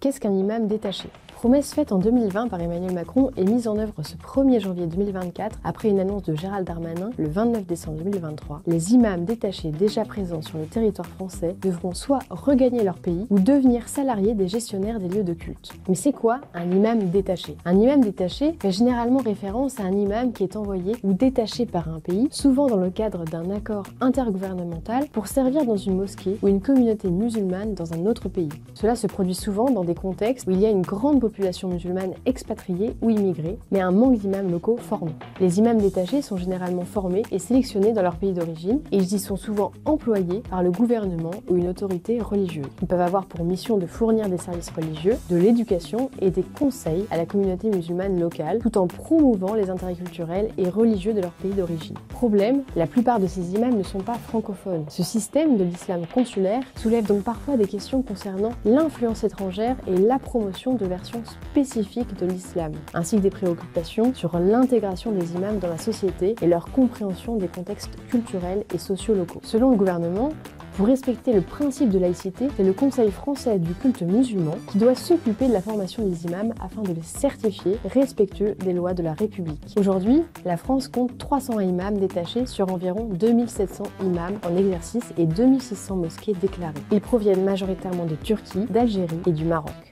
Qu'est-ce qu'un imam détaché? Promesse faite en 2020 par Emmanuel Macron et mise en œuvre ce 1er janvier 2024 après une annonce de Gérald Darmanin le 29 décembre 2023, les imams détachés déjà présents sur le territoire français devront soit regagner leur pays ou devenir salariés des gestionnaires des lieux de culte. Mais c'est quoi un imam détaché? Un imam détaché fait généralement référence à un imam qui est envoyé ou détaché par un pays, souvent dans le cadre d'un accord intergouvernemental, pour servir dans une mosquée ou une communauté musulmane dans un autre pays. Cela se produit souvent dans des contextes où il y a une grande population musulmane expatriée ou immigrée, mais un manque d'imams locaux formés. Les imams détachés sont généralement formés et sélectionnés dans leur pays d'origine et ils y sont souvent employés par le gouvernement ou une autorité religieuse. Ils peuvent avoir pour mission de fournir des services religieux, de l'éducation et des conseils à la communauté musulmane locale, tout en promouvant les intérêts culturels et religieux de leur pays d'origine. Problème, la plupart de ces imams ne sont pas francophones. Ce système de l'islam consulaire soulève donc parfois des questions concernant l'influence étrangère et la promotion de versions spécifiques de l'islam, ainsi que des préoccupations sur l'intégration des imams dans la société et leur compréhension des contextes culturels et sociaux locaux. Selon le gouvernement, pour respecter le principe de laïcité, c'est le Conseil français du culte musulman qui doit s'occuper de la formation des imams afin de les certifier respectueux des lois de la République. Aujourd'hui, la France compte 300 imams détachés sur environ 2700 imams en exercice et 2600 mosquées déclarées. Ils proviennent majoritairement de Turquie, d'Algérie et du Maroc.